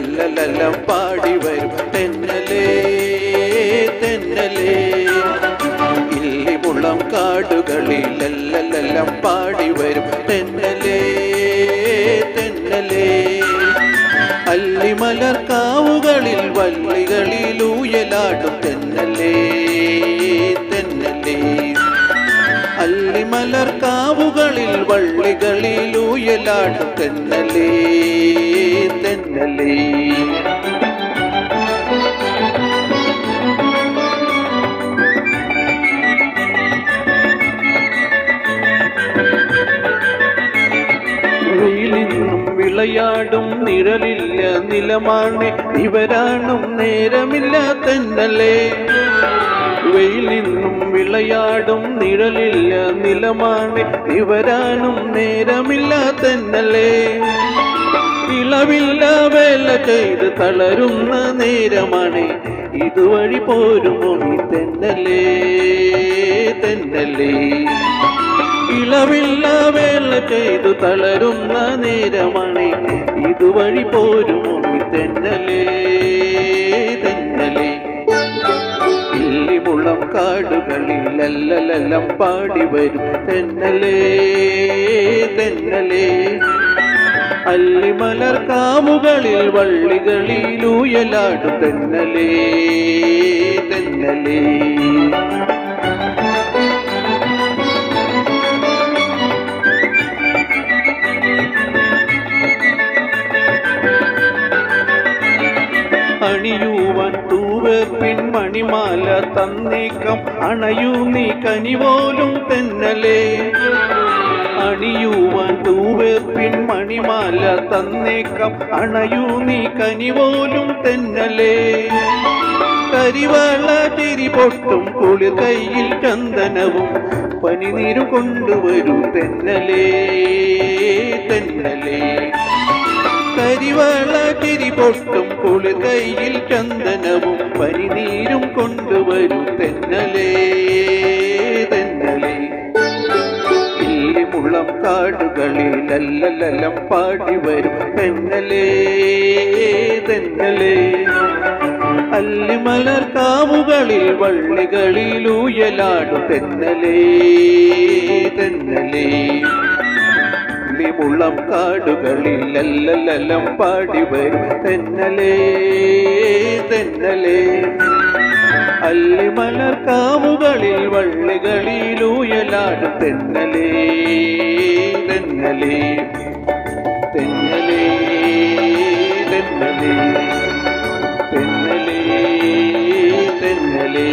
ലല്ലലല്ലം പാടി വരും തെന്നലേ തെന്നലേ ഇല്ലിമുളം കാടുകളിൽ ലല്ലലല്ലം പാടി വരും തെന്നലേ തെന്നലേ അല്ലിമലർ കാവുകളിൽ വള്ളികളിൽ ഊയലാടും തെന്നലേ തെന്നലേ അല്ലിമലർ കാവുകളിൽ വള്ളികളിൽ ഊയലാടും തെന്നലേ തെന്നലേ വിളയാടും നിഴലില്ല നിലമാണ് ഇവരാണും നേരമില്ല തെന്നലേ വെയിലിന്നും വിളയാടും നിഴലില്ല നിലമാണ് ഇവരാണും നേരമില്ല തെന്നലേ ഇളവില്ല വേല ചെയ്ത് തളരുന്ന നേരമാണ് ഇതുവഴി പോരുമോ ഈ തെന്നലേ തെന്നലേ ഇളവില്ല വേല ചെയ്തു തളരുന്ന നേരമാണ് ഇതുവഴി പോരുമോ തെന്നലേ തെന്നലേ ഇല്ലിമുളം കാടുകളിൽ ലല്ലലല്ലം പാടി വരും തെന്നലേ തെന്നലേ അല്ലിമലർ കാവുകളിൽ വള്ളികളിൽ ഊയലാടും തെന്നലേ തെന്നലേ അണിയുവാൻ തൂവേർപ്പിൻ മണിമാല തന്നേക്കം അണയൂ നീ കനിപോലും തെന്നലേ അണിയുവാൻ തൂവേർപ്പിൻ മണിമാല തന്നേക്കം അണയൂ നീ കനിപോലും തെന്നലേ കരിവള തിരി പൊട്ടും കുളിർ കയ്യിൽ ചന്ദനവും പനിനീരും കൊണ്ടുവരൂ തെന്നലേ തെന്നലേ കരിവള തിരി പൊട്ടും കുളിർ കയ്യിൽ ചന്ദനവും പനിനീരും കൊണ്ടുവരും തെന്നലേ തെന്നലേ ഇല്ലിമുളം കാടുകളിൽ ലല്ലലല്ലം പാടി വരും തെന്നലേ തെന്നലേ അല്ലിമലർ കാവുകളിൽ വള്ളികളിൽ ഊയലാടും തെന്നലേ തെന്നലേ ഇല്ലിമുളം കാടുകളിൽ ലല്ലലല്ലം പാടി വരും തെന്നലേ തെന്നലേ അല്ലിമലർ കാവുകളിൽ വള്ളികളിൽ ഊയലാടും തെന്നലേ തെന്നലേ തെന്നലേ തെന്നലേ തെന്നലേ തെന്നലേ